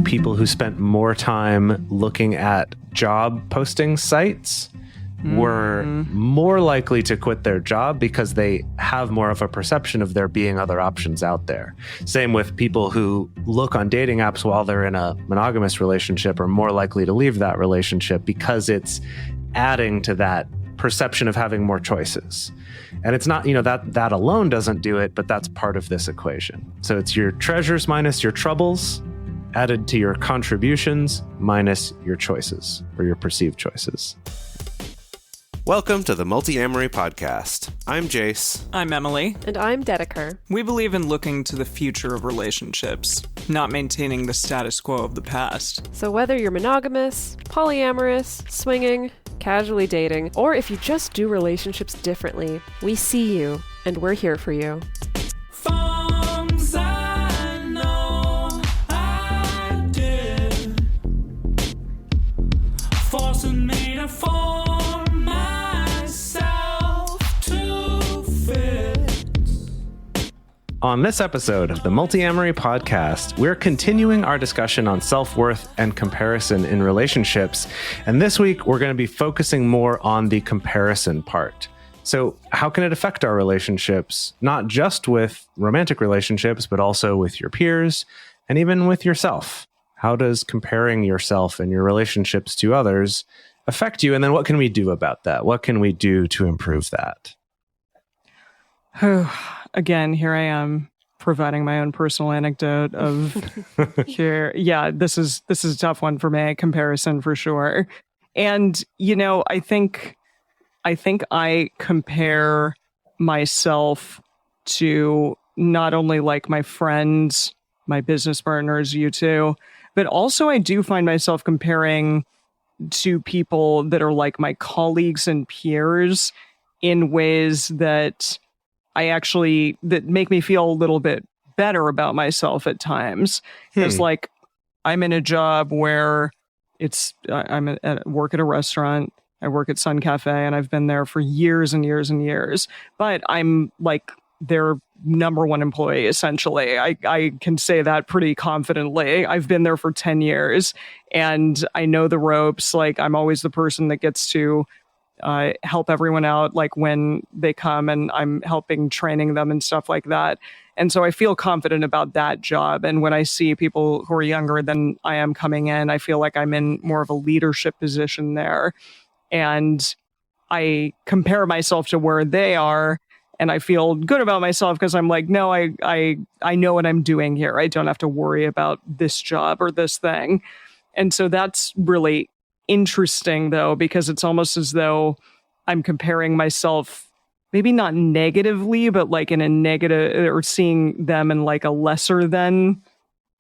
people who spent more time looking at job posting sites were more likely to quit their job because they have more of a perception of there being other options out there. Same with people who look on dating apps while they're in a monogamous relationship are more likely to leave that relationship because it's adding to that perception of having more choices. And it's not, that alone doesn't do it, but that's part of this equation. So it's your treasures minus your troubles added to your contributions minus your choices or your perceived choices. Welcome to the Multiamory podcast. I'm Jase. I'm Emily. And I'm Dedeker. We believe in looking to the future of relationships, not maintaining the status quo of the past. So whether you're monogamous, polyamorous, swinging, casually dating, or if you just do relationships differently, we see you, and we're here for you. Things I know I did, forcing me to form myself to fit. On this episode of the Multiamory podcast, we're continuing our discussion on self-worth and comparison in relationships. And this week, we're going to be focusing more on the comparison part. So how can it affect our relationships, not just with romantic relationships, but also with your peers and even with yourself? How does comparing yourself and your relationships to others affect you? And then what can we do about that? What can we do to improve that? Again, here I am providing my own personal anecdote of here. Yeah, this is a tough one for me, comparison for sure. And, I think I compare myself to not only like my friends, my business partners, you two, but also I do find myself comparing to people that are like my colleagues and peers in ways that that make me feel a little bit better about myself at times. Because like I'm in a job where I'm at work at a restaurant. I work at Sun Cafe and I've been there for years and years and years, but I'm like their number one employee, essentially. I can say that pretty confidently. I've been there for 10 years and I know the ropes. Like I'm always the person that gets to help everyone out, like when they come and I'm helping training them and stuff like that. And so I feel confident about that job. And when I see people who are younger than I am coming in, I feel like I'm in more of a leadership position there. And I compare myself to where they are and I feel good about myself because I'm like, no, I know what I'm doing here. I don't have to worry about this job or this thing. And so that's really interesting though, because it's almost as though I'm comparing myself, maybe not negatively, but like in a negative, or seeing them in like a lesser than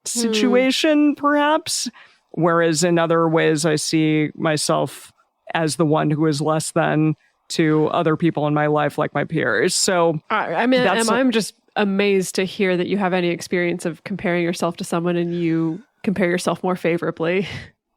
situation, perhaps. Whereas in other ways, I see myself as the one who is less than to other people in my life, like my peers. So I'm just amazed to hear that you have any experience of comparing yourself to someone and you compare yourself more favorably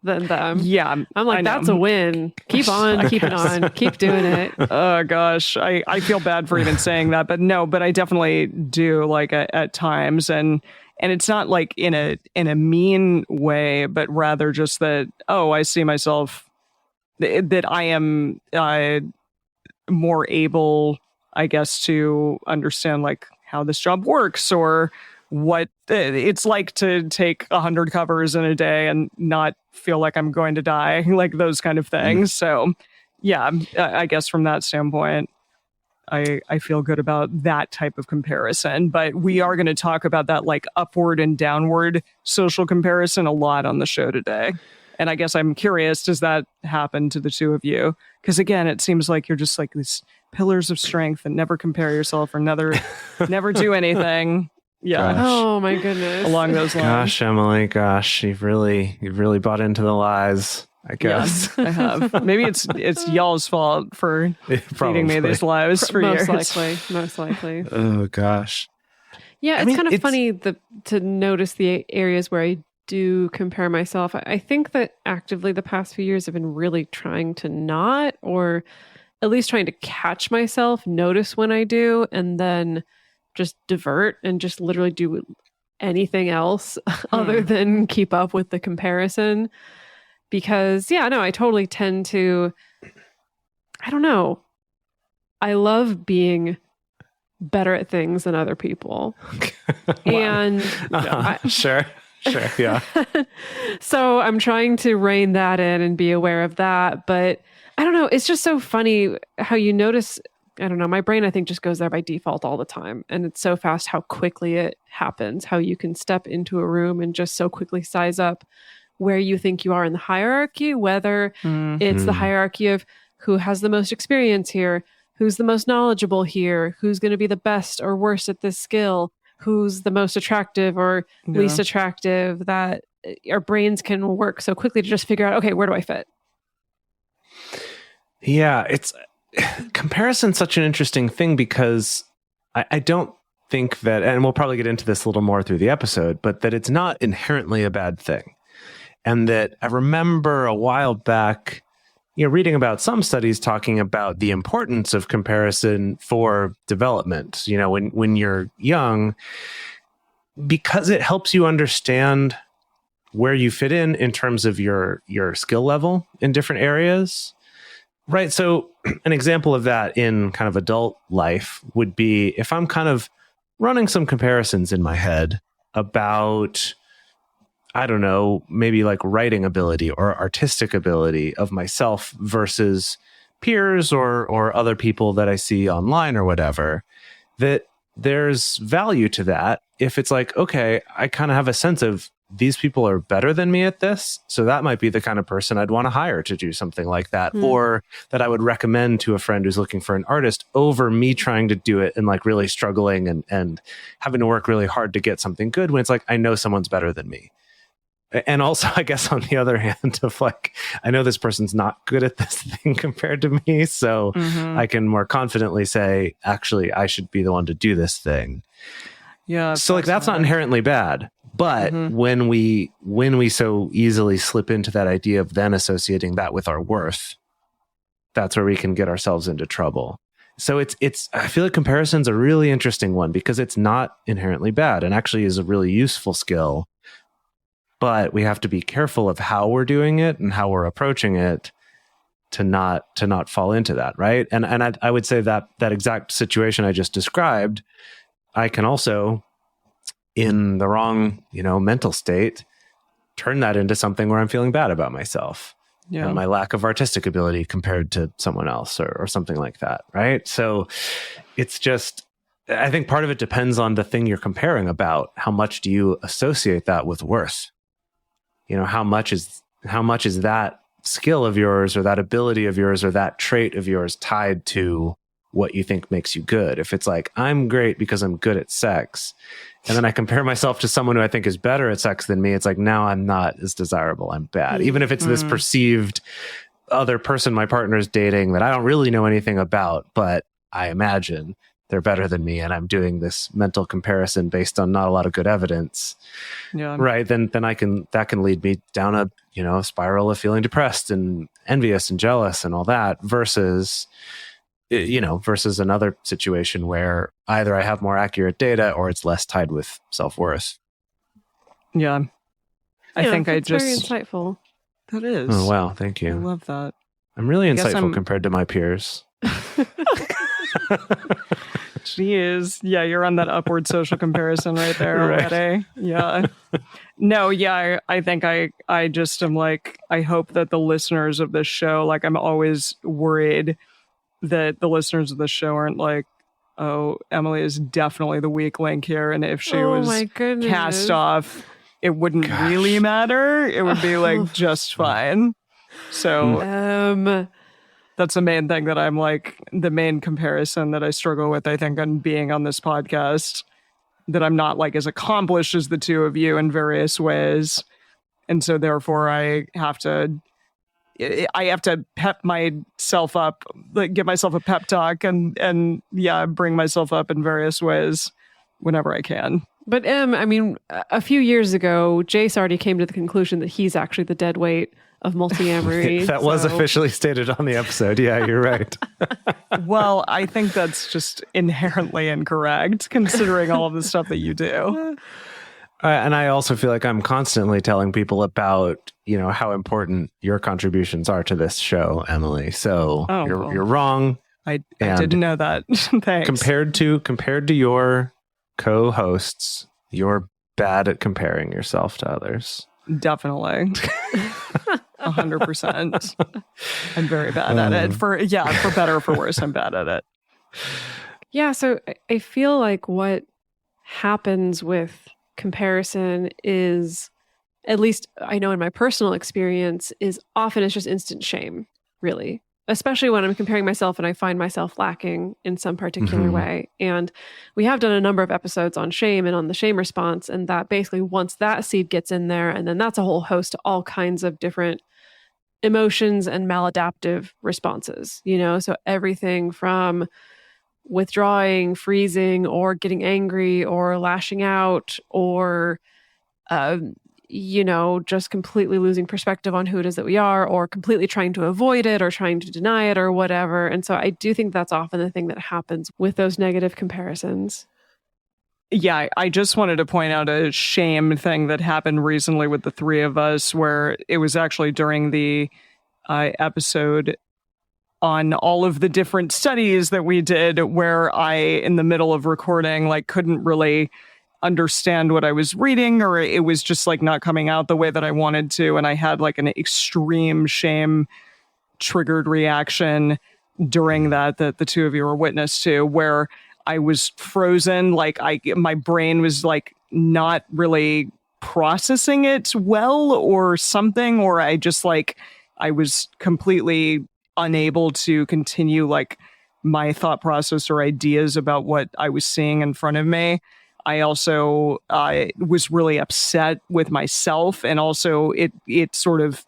than them. Yeah. I'm like, that's a win. Keep on, keep it on, keep doing it. Oh gosh. I feel bad for even saying that, but I definitely do like at times. And it's not like in a mean way, but rather just that, I see myself that I am more able, I guess, to understand like how this job works or what it's like to take 100 covers in a day and not feel like I'm going to die, like those kind of things. So yeah, I guess from that standpoint, I feel good about that type of comparison. But we are going to talk about that like upward and downward social comparison a lot on the show today. And I guess I'm curious, does that happen to the two of you? Because again, it seems like you're just like these pillars of strength and never compare yourself or never do anything. Yeah. Gosh. Oh my goodness. Along those lines. Gosh, Emily, you've really bought into the lies, I guess. Yeah, I have. Maybe it's y'all's fault for feeding me these lies for years. Most likely. Oh gosh. Yeah, it's kind of funny to notice the areas where I do compare myself. I think that actively the past few years I've been really trying to not, or at least trying to catch myself, notice when I do, and then just divert and just literally do anything else other than keep up with the comparison. Because, I totally tend to, I don't know. I love being better at things than other people. And sure, yeah. So I'm trying to rein that in and be aware of that. But I don't know. It's just so funny how you notice, I don't know, my brain, I think, just goes there by default all the time. And it's so fast how quickly it happens, how you can step into a room and just so quickly size up where you think you are in the hierarchy, whether it's the hierarchy of who has the most experience here, who's the most knowledgeable here, who's going to be the best or worst at this skill, who's the most attractive or least attractive, that our brains can work so quickly to just figure out, okay, where do I fit? Yeah, it's comparison's such an interesting thing because I don't think that, and we'll probably get into this a little more through the episode, but that it's not inherently a bad thing. And that I remember a while back, reading about some studies talking about the importance of comparison for development, when you're young, because it helps you understand where you fit in terms of your skill level in different areas. Right. So an example of that in kind of adult life would be if I'm kind of running some comparisons in my head about, I don't know, maybe like writing ability or artistic ability of myself versus peers or other people that I see online or whatever, that there's value to that. If it's like, okay, I kind of have a sense of these people are better than me at this, so that might be the kind of person I'd want to hire to do something like that, or that I would recommend to a friend who's looking for an artist over me trying to do it and like really struggling and having to work really hard to get something good when it's like, I know someone's better than me. And also, I guess on the other hand of like, I know this person's not good at this thing compared to me, so I can more confidently say, actually, I should be the one to do this thing. Yeah. So like, that's not inherently bad. But when we so easily slip into that idea of then associating that with our worth, that's where we can get ourselves into trouble. So it's I feel like comparison's a really interesting one because it's not inherently bad and actually is a really useful skill. But we have to be careful of how we're doing it and how we're approaching it to not fall into that, right? And I would say that exact situation I just described, I can also, in the wrong, mental state, turn that into something where I'm feeling bad about myself and my lack of artistic ability compared to someone else or something like that, right? So it's just, I think part of it depends on the thing you're comparing about. How much do you associate that with worth? How much is that skill of yours or that ability of yours or that trait of yours tied to what you think makes you good? If it's like, I'm great because I'm good at sex, and then I compare myself to someone who I think is better at sex than me, it's like, now I'm not as desirable, I'm bad. Even if it's this perceived other person my partner's dating that I don't really know anything about, but I imagine they're better than me, and I'm doing this mental comparison based on not a lot of good evidence. Yeah. Right. Then that can lead me down a spiral of feeling depressed and envious and jealous and all that versus another situation where either I have more accurate data or it's less tied with self-worth. Yeah. I think I just... very insightful. That is. Oh, wow. Thank you. I love that. I'm really insightful compared to my peers. Jeez. Yeah, you're on that upward social comparison right there already. Yeah. No, yeah, I think I just am like, I hope that the listeners of this show, like I'm always worried that the listeners of the show aren't like, oh, Emily is definitely the weak link here. And if she was cast off, it wouldn't really matter. It would be like just fine. So that's the main thing that I'm like, the main comparison that I struggle with, I think, on being on this podcast, that I'm not like as accomplished as the two of you in various ways. And so therefore I have to pep myself up, like give myself a pep talk and bring myself up in various ways whenever I can. But I mean, a few years ago, Jase already came to the conclusion that he's actually the dead weight of multiamory. That was officially stated on the episode. Yeah, you're right. Well, I think that's just inherently incorrect considering all of the stuff that you do. And I also feel like I'm constantly telling people about, how important your contributions are to this show, Emily. So you're wrong. I didn't know that. Thanks. Compared to your co-hosts, you're bad at comparing yourself to others. Definitely. 100%. I'm very bad at it. For better or for worse, I'm bad at it. Yeah, so I feel like what happens with comparison is, at least I know in my personal experience, is often it's just instant shame, really. Especially when I'm comparing myself and I find myself lacking in some particular way. And we have done a number of episodes on shame and on the shame response. And that basically once that seed gets in there, and then that's a whole host of all kinds of different emotions and maladaptive responses, So everything from withdrawing, freezing, or getting angry, or lashing out, or just completely losing perspective on who it is that we are, or completely trying to avoid it or trying to deny it or whatever. And so I do think that's often the thing that happens with those negative comparisons. Yeah, I just wanted to point out a shame thing that happened recently with the three of us, where it was actually during the episode on all of the different studies that we did, where I, in the middle of recording, couldn't really understand what I was reading, or it was just not coming out the way that I wanted to. And I had an extreme shame triggered reaction during that the two of you were witness to, where I was frozen. My brain was not really processing it well or something, or I just I was completely unable to continue my thought process or ideas about what I was seeing in front of me. I also was really upset with myself, and also it sort of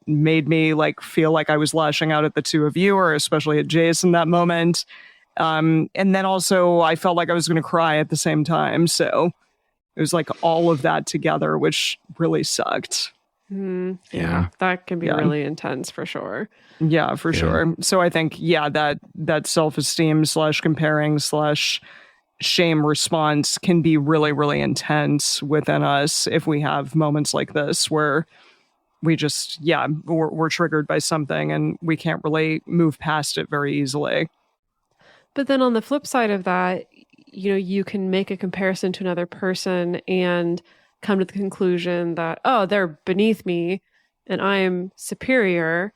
made me feel like I was lashing out at the two of you, or especially at Jase in that moment. And then also I felt like I was going to cry at the same time. So it was all of that together, which really sucked. Yeah, that can be really intense for sure. Yeah, for sure. So I think, that self-esteem / comparing / shame response can be really, really intense within us if we have moments like this where we just, we're triggered by something and we can't really move past it very easily. But then on the flip side of that, you can make a comparison to another person and come to the conclusion that, oh, they're beneath me and I'm superior.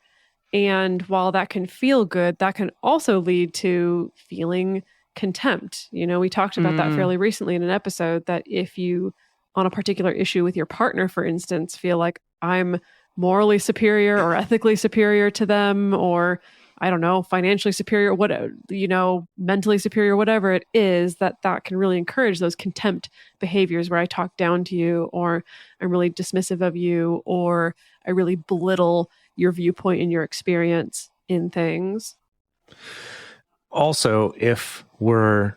And while that can feel good, that can also lead to feeling contempt. We talked about that fairly recently in an episode, that if you, on a particular issue with your partner, for instance, feel like I'm morally superior or ethically superior to them, or I don't know, financially superior, mentally superior, whatever it is, that can really encourage those contempt behaviors where I talk down to you, or I'm really dismissive of you, or I really belittle your viewpoint and your experience in things. Also, if we're,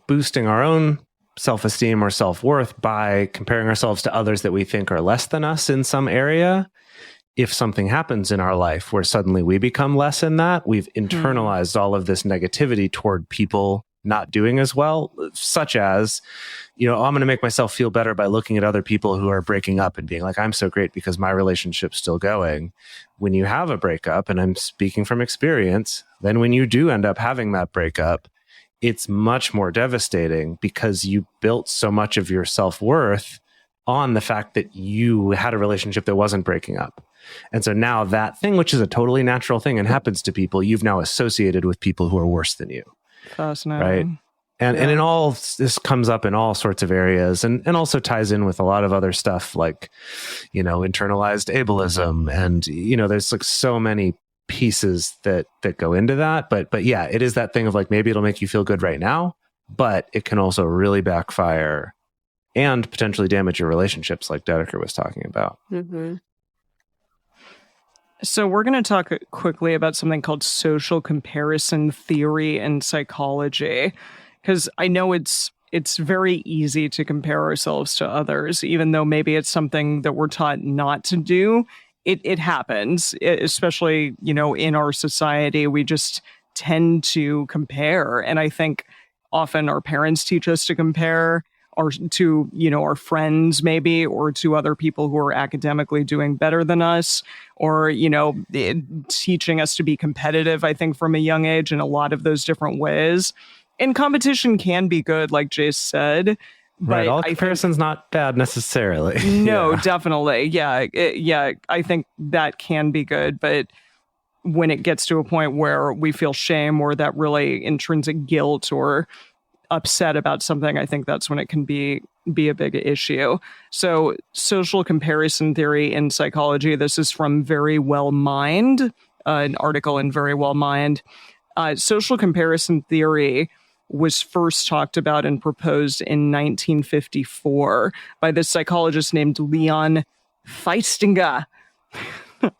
boosting our own self-esteem or self-worth by comparing ourselves to others that we think are less than us in some area, if something happens in our life where suddenly we become less in that, we've internalized all of this negativity toward people not doing as well, such as, I'm going to make myself feel better by looking at other people who are breaking up and being like, I'm so great because my relationship's still going. When you have a breakup, and I'm speaking from experience, then when you do end up having that breakup, it's much more devastating because you built so much of your self-worth on the fact that you had a relationship that wasn't breaking up. And so now that thing, which is a totally natural thing and happens to people, you've now associated with people who are worse than you. Fascinating. Right. And in all, this comes up in all sorts of areas, and also ties in with a lot of other stuff like, internalized ableism. And, there's so many pieces that go into that. But yeah, it is that thing of maybe it'll make you feel good right now, but it can also really backfire and potentially damage your relationships, like Dedeker was talking about. Mm-hmm. So we're going to talk quickly about something called social comparison theory in psychology, because I know it's very easy to compare ourselves to others, even though maybe it's something that we're taught not to do. It happens, especially, in our society, we just tend to compare. And I think often our parents teach us to compare. our friends maybe, or to other people who are academically doing better than us, or, teaching us to be competitive, I think, from a young age in a lot of those different ways. And competition can be good, like Jase said. Right, but all comparison's not bad necessarily. No, definitely. Yeah, I think that can be good, but when it gets to a point where we feel shame or that really intrinsic guilt or upset about something, I think that's when it can be a big issue. So social comparison theory in psychology, this is from Very Well Mind, an article in Very Well Mind. Social comparison theory was first talked about and proposed in 1954 by this psychologist named Leon Festinger.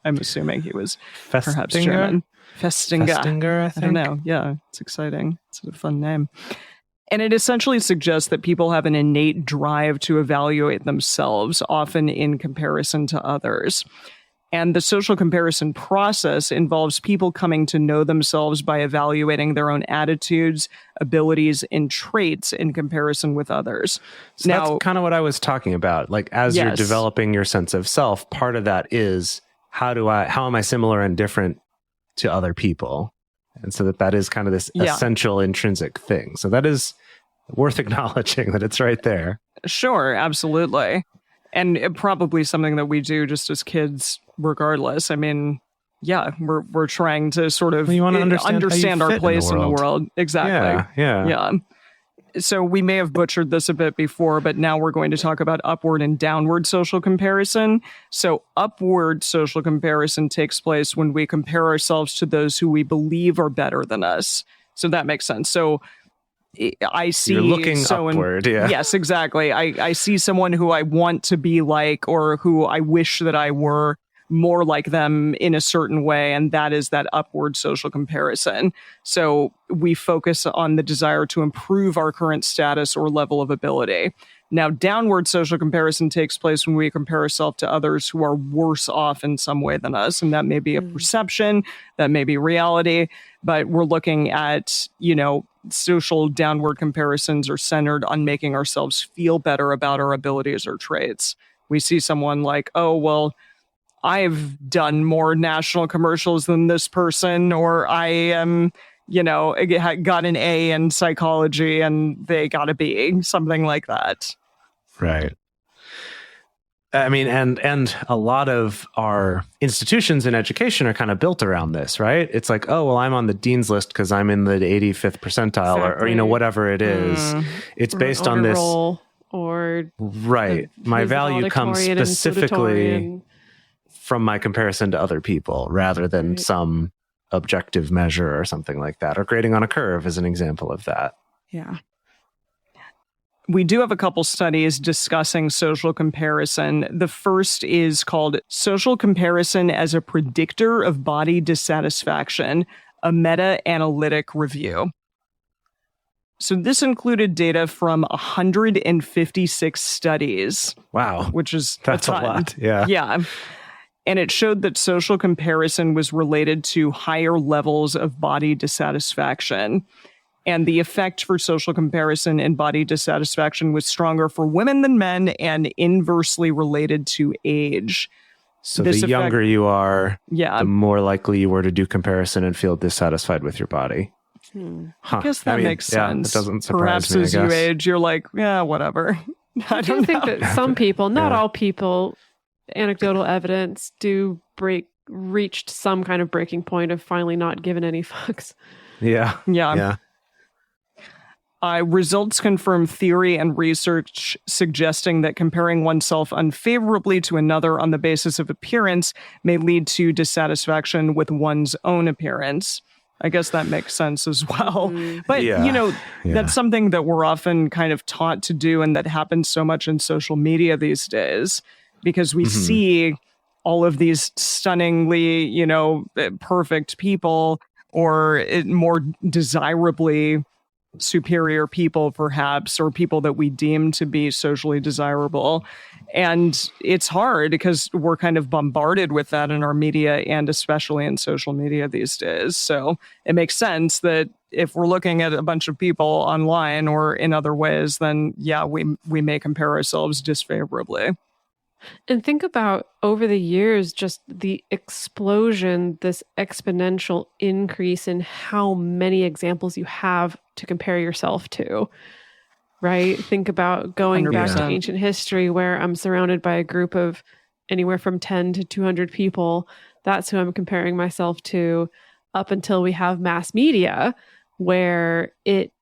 I'm assuming he was perhaps German. Festinger, I think. I don't know. Yeah, it's exciting. It's a fun name. And it essentially suggests that people have an innate drive to evaluate themselves, often in comparison to others. And the social comparison process involves people coming to know themselves by evaluating their own attitudes, abilities, and traits in comparison with others. So now, that's kind of what I was talking about. Like, as you're developing your sense of self, part of that is how am I similar and different to other people? And so that is kind of this essential intrinsic thing. So that is worth acknowledging that it's right there. Sure, absolutely. And probably something that we do just as kids, regardless. I mean, we're trying to sort of understand our place in the world. Exactly. Yeah. So we may have butchered this a bit before, but now we're going to talk about upward and downward social comparison. So upward social comparison takes place when we compare ourselves to those who we believe are better than us. So that makes sense. So I see. You're looking upward, Yes, exactly. I see someone who I want to be like, or who I wish that I were more like them in a certain way, and that is that upward social comparison. So we focus on the desire to improve our current status or level of ability. Now, downward social comparison takes place when we compare ourselves to others who are worse off in some way than us, and that may be a perception, that may be reality, but we're looking at, social downward comparisons are centered on making ourselves feel better about our abilities or traits. We see someone like, oh, well, I've done more national commercials than this person, or I am, got an A in psychology and they got a B, something like that. Right. I mean, and a lot of our institutions in education are kind of built around this, right? It's like, oh, well, I'm on the dean's list because I'm in the 85th percentile, exactly. or whatever it is. It's based on this. Or right. My value comes specifically from my comparison to other people rather than some objective measure or something like that. Or grading on a curve is an example of that. Yeah. We do have a couple studies discussing social comparison. The first is called Social Comparison as a Predictor of Body Dissatisfaction, a meta-analytic review. So this included data from 156 studies. Wow. Which is that's a lot. Yeah. Yeah. And it showed that social comparison was related to higher levels of body dissatisfaction. And the effect for social comparison and body dissatisfaction was stronger for women than men and inversely related to age. So the younger you are, the more likely you were to do comparison and feel dissatisfied with your body. I guess that makes sense. It doesn't surprise Perhaps me, as you age, you're like, yeah, whatever. I do think that some people, not all people, anecdotal evidence do reached some kind of breaking point of finally not giving any fucks. Yeah. Results confirm theory and research suggesting that comparing oneself unfavorably to another on the basis of appearance may lead to dissatisfaction with one's own appearance. I guess that makes sense as well. But, that's something that we're often kind of taught to do, and that happens so much in social media these days, because we see all of these stunningly, perfect people, or more desirably superior people, perhaps, or people that we deem to be socially desirable. And it's hard because we're kind of bombarded with that in our media and especially in social media these days. So it makes sense that if we're looking at a bunch of people online or in other ways, then yeah, we may compare ourselves disfavorably. And think about over the years, just the explosion, this exponential increase in how many examples you have to compare yourself to, right? Think about going 100%. back to ancient history where I'm surrounded by a group of anywhere from 10 to 200 people. That's who I'm comparing myself to, up until we have mass media where it,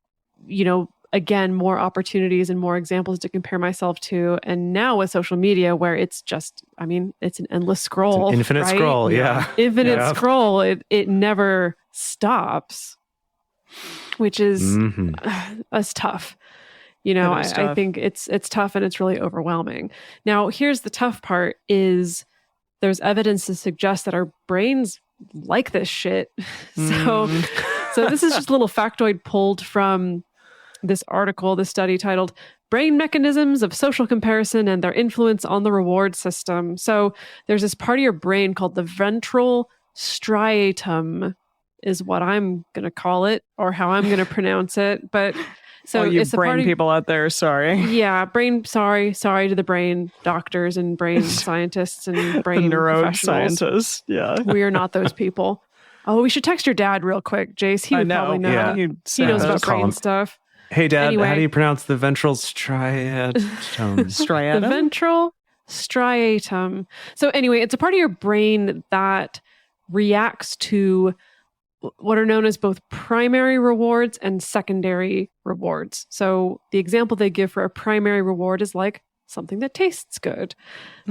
again, more opportunities and more examples to compare myself to. And now with social media where it's just, it's an endless scroll. It's an infinite right? scroll, yeah. Infinite scroll. It never stops, which is that's tough. I think it's tough and it's really overwhelming. Now, here's the tough part is there's evidence to suggest that our brains like this shit. So this is just a little factoid pulled from this article, this study titled Brain Mechanisms of Social Comparison and Their Influence on the Reward System. So there's this part of your brain called the ventral striatum is what I'm going to call it, or how I'm going to pronounce it. But so you it's brain people out there, sorry. Yeah, sorry to the brain doctors and brain scientists and brain professionals. Neuroscientists, yeah. We are not those people. Oh, we should text your dad real quick, Jase. He would probably know. Yeah. He knows about brain stuff. Hey, Dad, Anyway. how do you pronounce the ventral striatum? Striatum? The ventral striatum. So anyway, it's a part of your brain that reacts to what are known as both primary rewards and secondary rewards. So the example they give for a primary reward is like something that tastes good.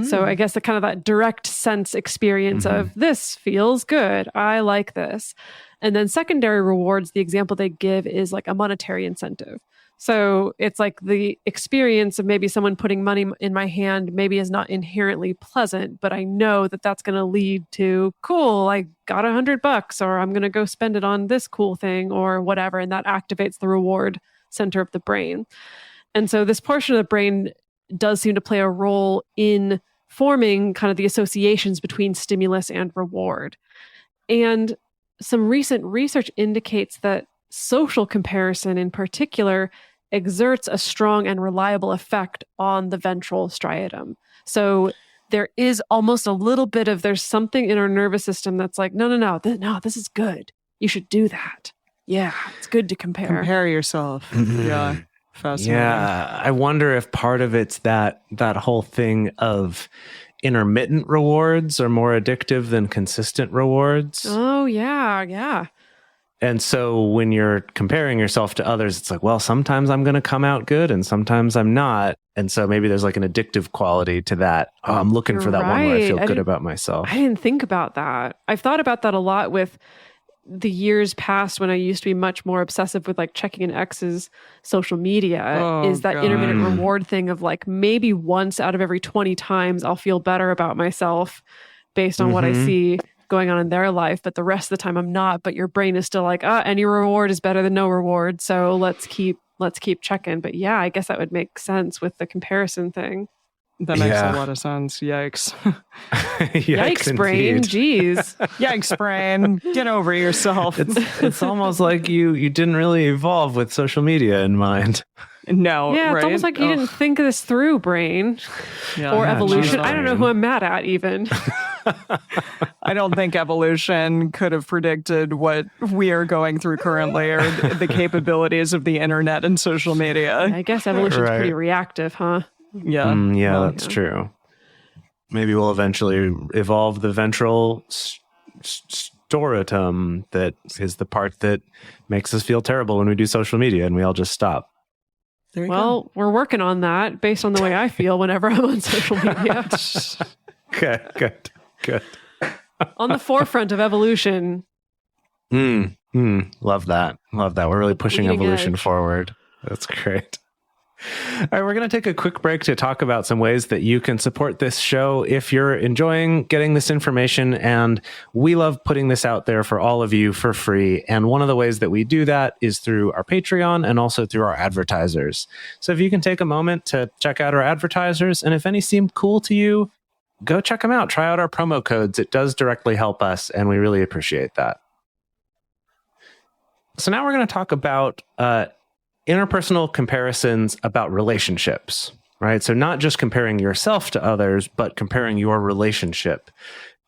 So I guess the kind of that direct sense experience of this feels good. I like this. And then secondary rewards, the example they give is like a monetary incentive. So it's like the experience of maybe someone putting money in my hand maybe is not inherently pleasant, but I know that that's going to lead to, cool, I got $100 or I'm going to go spend it on this cool thing or whatever. And that activates the reward center of the brain. And so this portion of the brain does seem to play a role in forming kind of the associations between stimulus and reward. And some recent research indicates that social comparison in particular exerts a strong and reliable effect on the ventral striatum. So there is almost a little bit of, there's something in our nervous system that's like, no, this is good. You should do that. Yeah, it's good to compare. Compare yourself. Yeah. Fascinating. Yeah, I wonder if part of it's that whole thing of intermittent rewards are more addictive than consistent rewards. Oh, yeah. And so when you're comparing yourself to others, it's like, well, sometimes I'm going to come out good and sometimes I'm not. And so maybe there's like an addictive quality to that. Oh, I'm looking for that one where I feel good about myself. I didn't think about that. I've thought about that a lot with the years past when I used to be much more obsessive with like checking an ex's social media, is that intermittent reward thing of like maybe once out of every 20 times I'll feel better about myself based on what I see going on in their life, but the rest of the time I'm not. But your brain is still like, any reward is better than no reward, so let's keep checking. But yeah, I guess that would make sense with the comparison thing. That makes a lot of sense. Yikes. Yikes, brain. Jeez. Yikes, brain. Get over yourself. It's almost like you didn't really evolve with social media in mind. No, yeah, it's right? almost like you didn't think this through, brain. Or evolution. I don't know who I'm mad at, even. I don't think evolution could have predicted what we are going through currently, or the capabilities of the internet and social media. I guess evolution's pretty reactive, huh? Yeah. That's true. Maybe we'll eventually evolve the ventral striatum that is the part that makes us feel terrible when we do social media and we all just stop. Well, we're working on that based on the way I feel whenever I'm on social media. Okay, good. On the forefront of evolution. Love that. We're really pushing evolution forward. That's great. All right, we're going to take a quick break to talk about some ways that you can support this show if you're enjoying getting this information. And we love putting this out there for all of you for free. And one of the ways that we do that is through our Patreon and also through our advertisers. So if you can take a moment to check out our advertisers, and if any seem cool to you, go check them out. Try out our promo codes. It does directly help us, and we really appreciate that. So now we're going to talk about interpersonal comparisons about relationships, right? So not just comparing yourself to others, but comparing your relationship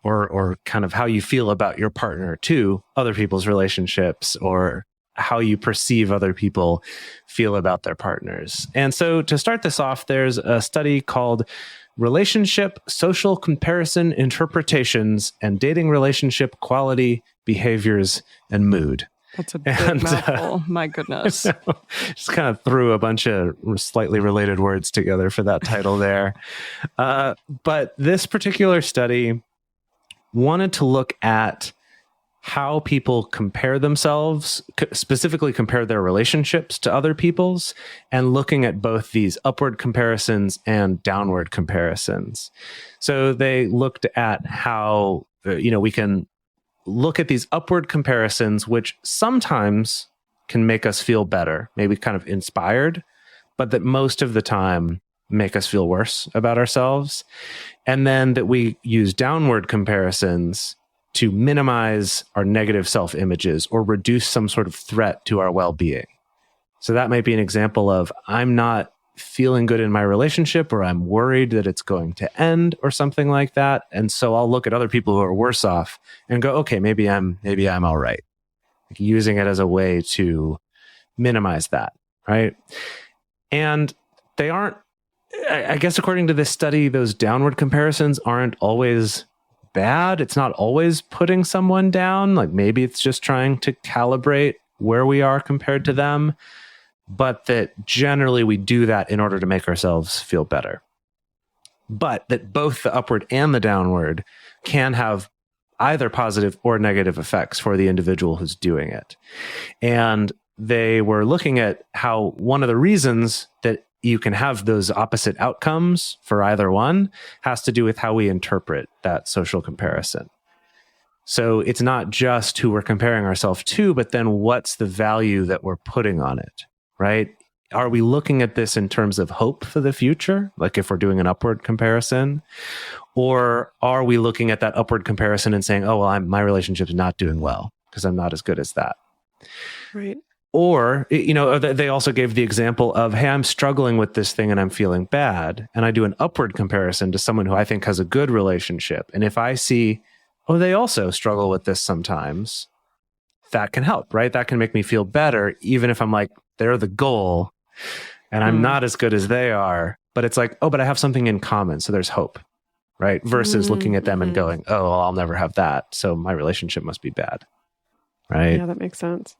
or kind of how you feel about your partner to other people's relationships, or how you perceive other people feel about their partners. And so to start this off, there's a study called Relationship Social Comparison Interpretations and Dating Relationship Quality, Behaviors, and Mood. That's a big mouthful. My goodness. Just kind of threw a bunch of slightly related words together for that title there. But this particular study wanted to look at how people compare themselves, specifically compare their relationships to other people's, and looking at both these upward comparisons and downward comparisons. So they looked at how, we can look at these upward comparisons, which sometimes can make us feel better, maybe kind of inspired, but that most of the time make us feel worse about ourselves. And then that we use downward comparisons to minimize our negative self-images or reduce some sort of threat to our well-being. So that might be an example of, I'm not feeling good in my relationship, or I'm worried that it's going to end, or something like that. And so I'll look at other people who are worse off and go, okay, maybe I'm all right. Like using it as a way to minimize that, right? And they aren't, I guess according to this study, those downward comparisons aren't always bad. It's not always putting someone down. Like maybe it's just trying to calibrate where we are compared to them. But that generally we do that in order to make ourselves feel better. But that both the upward and the downward can have either positive or negative effects for the individual who's doing it. And they were looking at how one of the reasons that you can have those opposite outcomes for either one has to do with how we interpret that social comparison. So it's not just who we're comparing ourselves to, but then what's the value that we're putting on it? Right? Are we looking at this in terms of hope for the future? Like if we're doing an upward comparison, or are we looking at that upward comparison and saying, oh, well, my relationship is not doing well because I'm not as good as that. Right. Or, they also gave the example of, hey, I'm struggling with this thing and I'm feeling bad. And I do an upward comparison to someone who I think has a good relationship. And if I see, oh, they also struggle with this sometimes, that can help, right? That can make me feel better, even if I'm like, they're the goal and I'm not as good as they are. But it's like, oh, but I have something in common. So there's hope, right? Versus looking at them and going, oh, well, I'll never have that. So my relationship must be bad, right? Yeah, that makes sense.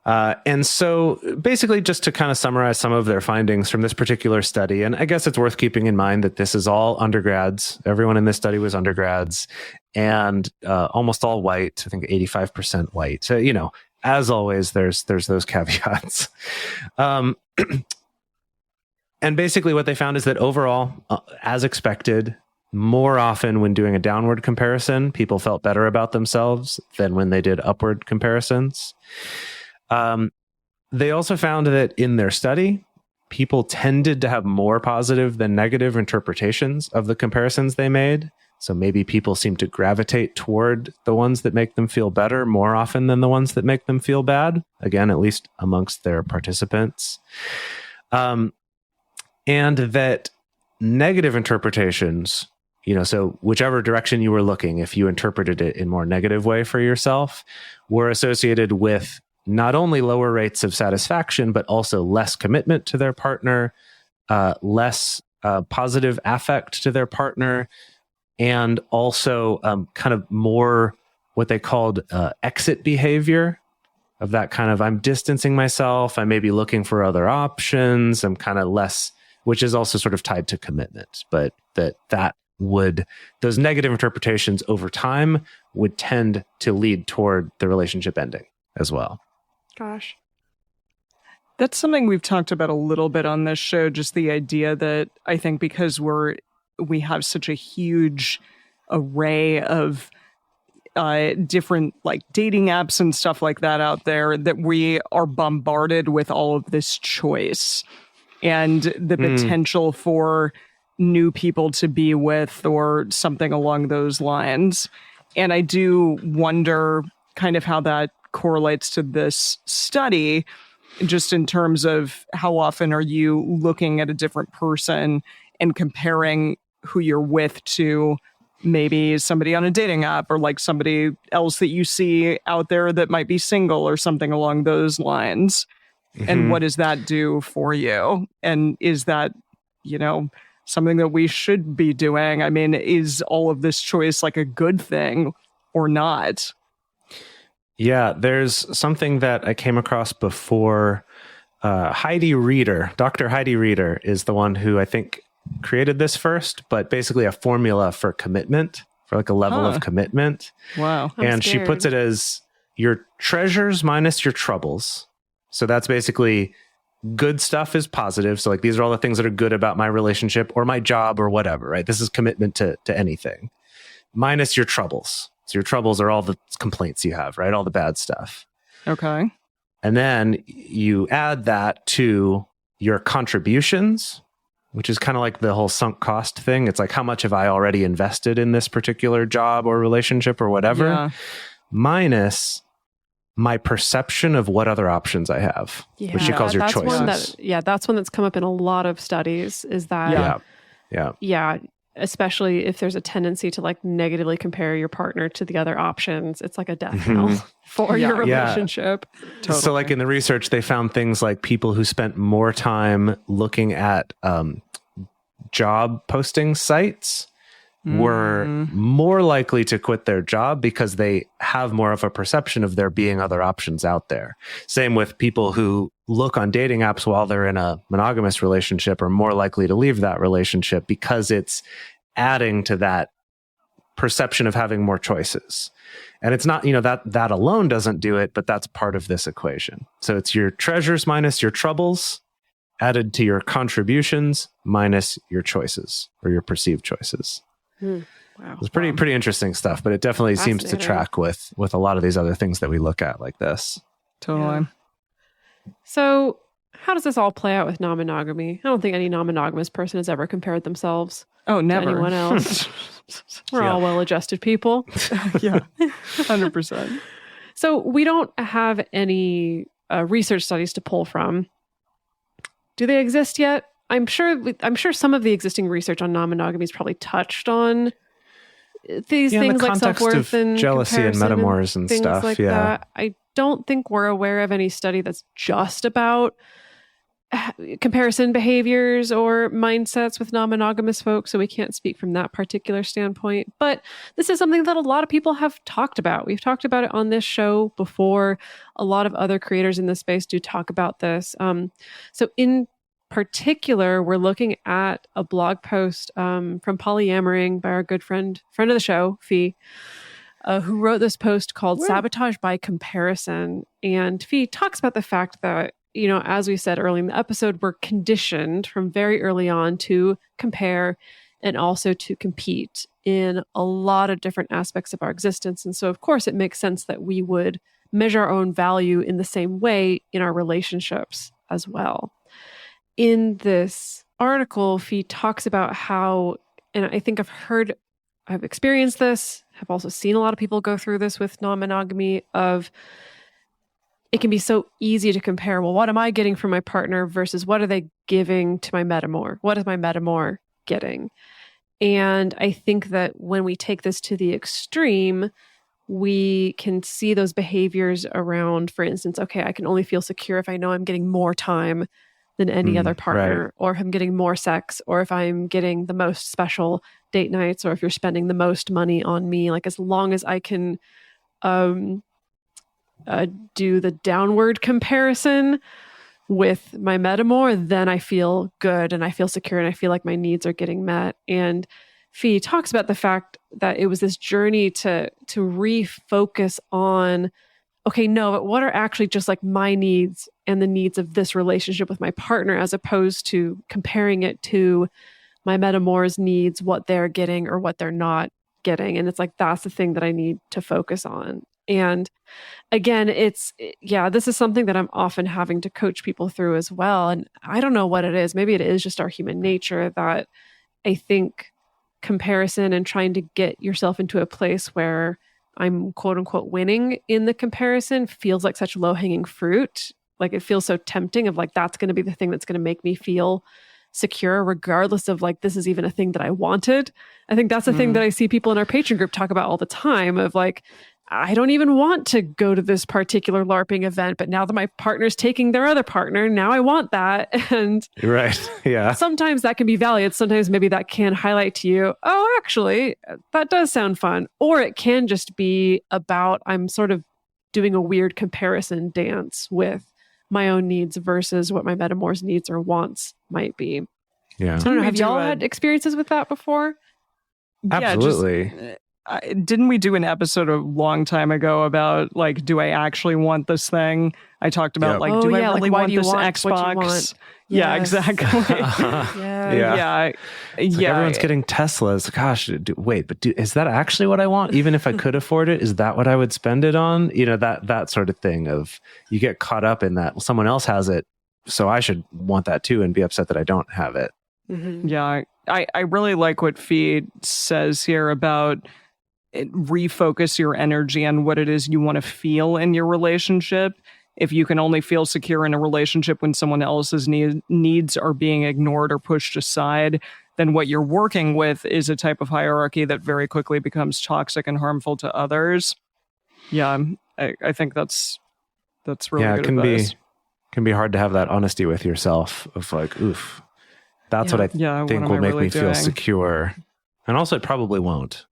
And so basically, just to kind of summarize some of their findings from this particular study, and I guess it's worth keeping in mind that this is all undergrads. Everyone in this study was undergrads, and almost all white. I think 85% white. So, as always, there's those caveats. And basically what they found is that overall, as expected, more often when doing a downward comparison, people felt better about themselves than when they did upward comparisons. They also found that in their study, people tended to have more positive than negative interpretations of the comparisons they made. So maybe people seem to gravitate toward the ones that make them feel better more often than the ones that make them feel bad. Again, at least amongst their participants. And that negative interpretations, so whichever direction you were looking, if you interpreted it in more negative way for yourself, were associated with not only lower rates of satisfaction, but also less commitment to their partner, less positive affect to their partner, and also kind of more what they called exit behavior, of that kind of, I'm distancing myself, I may be looking for other options, I'm kind of less, which is also sort of tied to commitment, but those negative interpretations over time would tend to lead toward the relationship ending as well. Gosh. That's something we've talked about a little bit on this show, just the idea that I think because we have such a huge array of different like dating apps and stuff like that out there, that we are bombarded with all of this choice and the potential for new people to be with or something along those lines. And I do wonder kind of how that correlates to this study, just in terms of how often are you looking at a different person and comparing who you're with to maybe somebody on a dating app or like somebody else that you see out there that might be single or something along those lines. And what does that do for you? And is that, something that we should be doing? I mean, is all of this choice like a good thing or not? Yeah, there's something that I came across before. Heidi Reeder, Dr. Heidi Reeder is the one who I think created this first, but basically a formula for commitment, for like a level of commitment. Wow. And she puts it as your treasures minus your troubles. So that's basically good stuff is positive. So like these are all the things that are good about my relationship or my job or whatever, right? This is commitment to anything. Minus your troubles. So your troubles are all the complaints you have, right? All the bad stuff. Okay. And then you add that to your contributions, which is kind of like the whole sunk cost thing. It's like, how much have I already invested in this particular job or relationship or whatever? Yeah. Minus my perception of what other options I have, which she calls your that's choices. That's one that's come up in a lot of studies, is that, especially if there's a tendency to like negatively compare your partner to the other options. It's like a death knell for your relationship. Totally. So like in the research, they found things like people who spent more time looking at job posting sites were more likely to quit their job because they have more of a perception of there being other options out there. Same with people who look on dating apps while they're in a monogamous relationship are more likely to leave that relationship because it's adding to that perception of having more choices. And it's not, that alone doesn't do it, but that's part of this equation. So it's your treasures minus your troubles added to your contributions minus your choices or your perceived choices. Wow. It's pretty interesting stuff, but it definitely seems to track with a lot of these other things that we look at like this. Totally. Yeah. So how does this all play out with non-monogamy? I don't think any non-monogamous person has ever compared themselves to anyone else. We're all well-adjusted people. Yeah, 100%. So we don't have any research studies to pull from. Do they exist yet? I'm sure some of the existing research on non-monogamy is probably touched on these things like self-worth and jealousy and metamors and things stuff. Like that. I don't think we're aware of any study that's just about comparison behaviors or mindsets with non-monogamous folks, so we can't speak from that particular standpoint. But this is something that a lot of people have talked about. We've talked about it on this show before. A lot of other creators in this space do talk about this. So in particular, we're looking at a blog post from Polyamoring by our good friend of the show, Fee, who wrote this post called Sabotage by Comparison. And Fee talks about the fact that, as we said early in the episode, we're conditioned from very early on to compare and also to compete in a lot of different aspects of our existence. And so, of course, it makes sense that we would measure our own value in the same way in our relationships as well. In this article, Fee talks about how, and I think I've experienced this, have also seen a lot of people go through this with non-monogamy, of it can be so easy to compare, well, what am I getting from my partner versus what are they giving to my metamor? What is my metamor getting? And I think that when we take this to the extreme, we can see those behaviors around, for instance, okay, I can only feel secure if I know I'm getting more time than any other partner, right, or if I'm getting more sex, or if I'm getting the most special date nights, or if you're spending the most money on me. Like, as long as I can do the downward comparison with my metamor, then I feel good and I feel secure and I feel like my needs are getting met. And Fee talks about the fact that it was this journey to refocus on, okay, no, but what are actually just like my needs and the needs of this relationship with my partner, as opposed to comparing it to my metamour's needs, what they're getting or what they're not getting. And it's like, that's the thing that I need to focus on. And again, this is something that I'm often having to coach people through as well. And I don't know what it is. Maybe it is just our human nature that I think comparison and trying to get yourself into a place where I'm quote unquote winning in the comparison feels like such low hanging fruit. Like it feels so tempting of like, that's going to be the thing that's going to make me feel secure, regardless of like, this is even a thing that I wanted. I think that's the thing that I see people in our Patreon group talk about all the time of like, I don't even want to go to this particular LARPing event, but now that my partner's taking their other partner, now I want that. And right. Yeah. Sometimes that can be valid. Sometimes maybe that can highlight to you, oh, actually, that does sound fun. Or it can just be about, I'm sort of doing a weird comparison dance with my own needs versus what my metamour's needs or wants might be. Yeah. So I don't know. Have y'all had experiences with that before? Absolutely. Didn't we do an episode a long time ago about like, do I actually want this thing? I talked about like, do I really want this Xbox? Yeah, exactly. Yeah. Like everyone's getting Teslas. Gosh, is that actually what I want? Even if I could afford it, is that what I would spend it on? You know, that sort of thing of you get caught up in that. Well, someone else has it, so I should want that too and be upset that I don't have it. Mm-hmm. Yeah, I really like what Fee says here about refocus your energy on what it is you want to feel in your relationship. If you can only feel secure in a relationship when someone else's needs are being ignored or pushed aside, then what you're working with is a type of hierarchy that very quickly becomes toxic and harmful to others. Yeah, I think that's really good advice. Can be hard to have that honesty with yourself of like, oof, that's what I think will make me feel secure. And also it probably won't.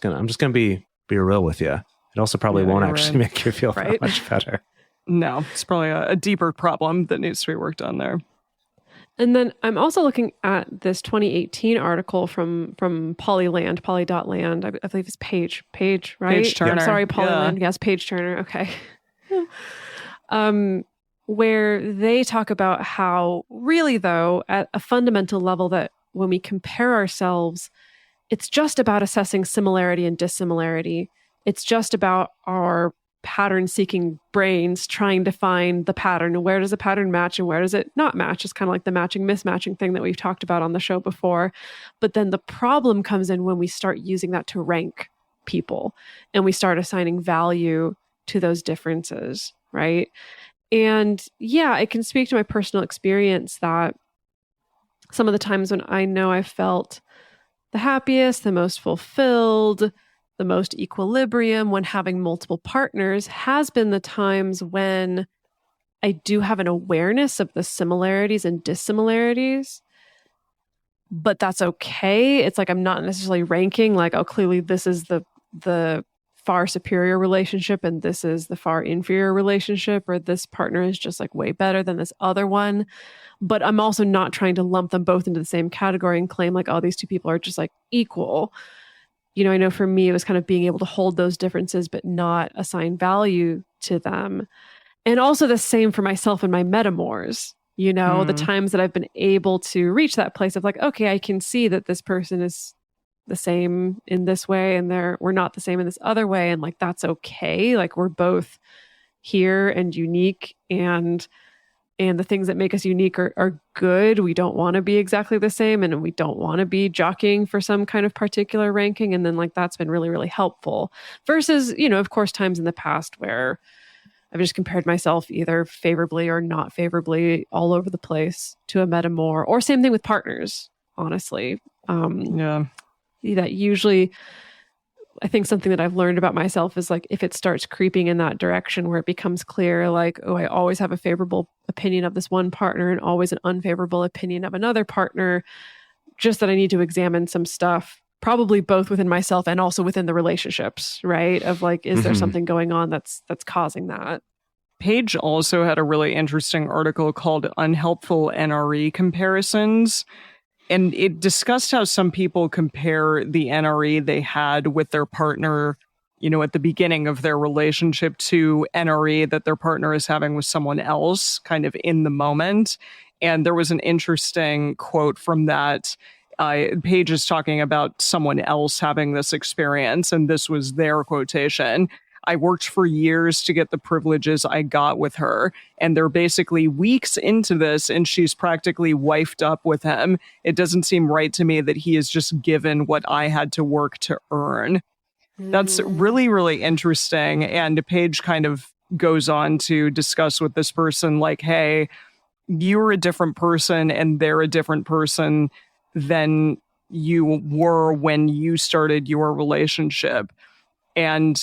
I'm just gonna be real with you. It also probably won't actually make you feel that much better. No, it's probably a deeper problem that needs to be worked on there. And then I'm also looking at this 2018 article from Polyland, poly.land. I believe it's Page, right? Page Turner. Yeah, sorry, Polyland. Yeah. Yes, Page Turner. Okay. Where they talk about how really, though, at a fundamental level, that when we compare ourselves, it's just about assessing similarity and dissimilarity. It's just about our pattern-seeking brains trying to find the pattern. Where does the pattern match and where does it not match? It's kind of like the matching-mismatching thing that we've talked about on the show before. But then the problem comes in when we start using that to rank people and we start assigning value to those differences, right? And yeah, I can speak to my personal experience that some of the times when I know I felt the happiest, the most fulfilled, the most equilibrium when having multiple partners has been the times when I do have an awareness of the similarities and dissimilarities, but that's okay. It's like I'm not necessarily ranking like, oh, clearly this is the far superior relationship and this is the far inferior relationship, or this partner is just like way better than this other one. But I'm also not trying to lump them both into the same category and claim like, oh, these two people are just like equal. You know, I know for me, it was kind of being able to hold those differences, but not assign value to them. And also the same for myself and my metamours, you know, the times that I've been able to reach that place of like, okay, I can see that this person is the same in this way and we're not the same in this other way. And like, that's okay. Like we're both here and unique, and the things that make us unique are good. We don't want to be exactly the same, and we don't want to be jockeying for some kind of particular ranking. And then like, that's been really, really helpful versus, you know, of course, times in the past where I've just compared myself either favorably or not favorably all over the place to a metamour, or same thing with partners, honestly. That usually, I think something that I've learned about myself is like, if it starts creeping in that direction where it becomes clear, like, oh, I always have a favorable opinion of this one partner and always an unfavorable opinion of another partner, just that I need to examine some stuff, probably both within myself and also within the relationships, right? Of like, is there something going on that's causing that? Paige also had a really interesting article called Unhelpful NRE Comparisons. And it discussed how some people compare the NRE they had with their partner at the beginning of their relationship to NRE that their partner is having with someone else, kind of in the moment. And there was an interesting quote from that. Paige is talking about someone else having this experience, and this was their quotation. I worked for years to get the privileges I got with her, and they're basically weeks into this, and she's practically wifed up with him. It doesn't seem right to me that he is just given what I had to work to earn. That's really, really interesting. And Paige kind of goes on to discuss with this person, like, hey, you're a different person and they're a different person than you were when you started your relationship. And,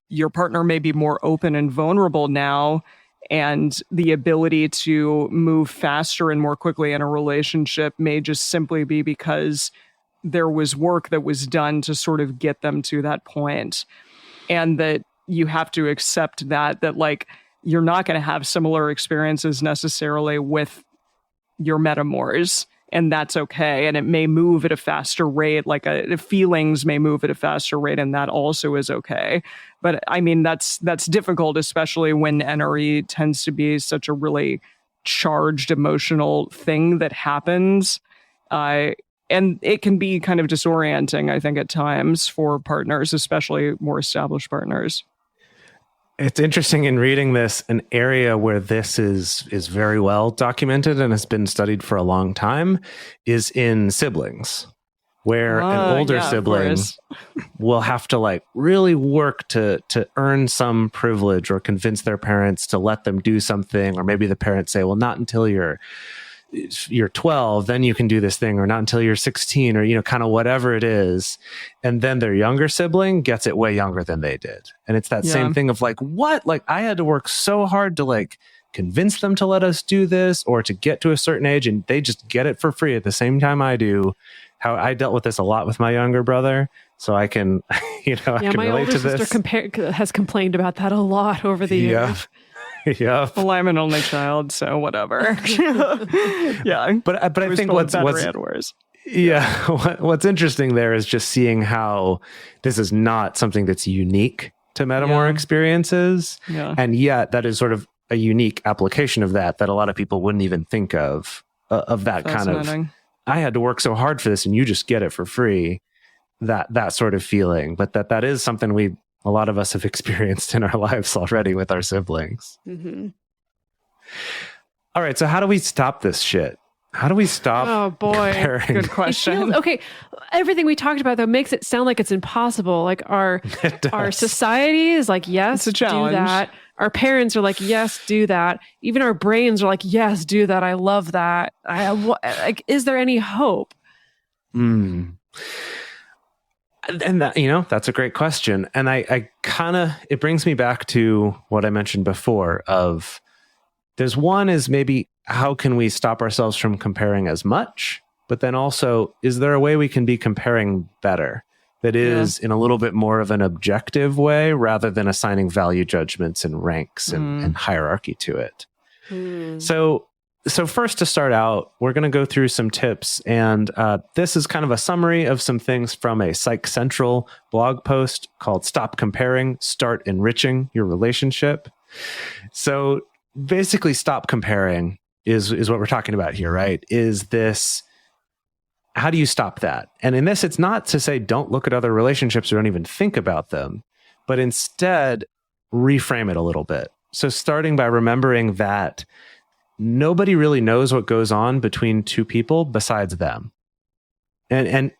your partner may be more open and vulnerable now, and the ability to move faster and more quickly in a relationship may just simply be because there was work that was done to sort of get them to that point. And that you have to accept that like, you're not going to have similar experiences necessarily with your metamors, and that's okay. And it may move at a faster rate, like feelings may move at a faster rate, and that also is okay. But I mean, that's difficult, especially when NRE tends to be such a really charged emotional thing that happens. And it can be kind of disorienting, I think, at times for partners, especially more established partners. It's interesting in reading this, an area where this is very well documented and has been studied for a long time is in siblings, where an older sibling will have to like really work to earn some privilege or convince their parents to let them do something. Or maybe the parents say, well, not until you're 12, then you can do this thing, or not until you're 16, or, kind of whatever it is. And then their younger sibling gets it way younger than they did. And it's that same thing of like, what? Like, I had to work so hard to like convince them to let us do this or to get to a certain age, and they just get it for free at the same time I do. How I dealt with this a lot with my younger brother. So I can, I can my relate older to this. sister has complained about that a lot over the years. Yeah. Well, I'm an only child, so whatever. Yeah. But I think what's interesting there is just seeing how this is not something that's unique to metamor experiences. Yeah. And yet that is sort of a unique application of that a lot of people wouldn't even think of that kind of, I had to work so hard for this and you just get it for free. That sort of feeling. But that is something a lot of us have experienced in our lives already with our siblings. Mm-hmm. All right. So how do we stop this shit? How do we stop? Oh boy. Comparing? Good question. Okay. Everything we talked about though makes it sound like it's impossible. Like our society is like, yes, do that. Our parents are like, yes, do that. Even our brains are like, yes, do that. I love that. Is there any hope? And that, that's a great question. And I it brings me back to what I mentioned before of there's one is maybe how can we stop ourselves from comparing as much? But then also, is there a way we can be comparing better that is in a little bit more of an objective way rather than assigning value judgments and ranks and hierarchy to it? So first, to start out, we're going to go through some tips, and this is kind of a summary of some things from a Psych Central blog post called Stop Comparing, Start Enriching Your Relationship. So basically, stop comparing is what we're talking about here, right? Is this, how do you stop that? And in this, it's not to say don't look at other relationships or don't even think about them, but instead reframe it a little bit. So starting by remembering that nobody really knows what goes on between two people besides them. And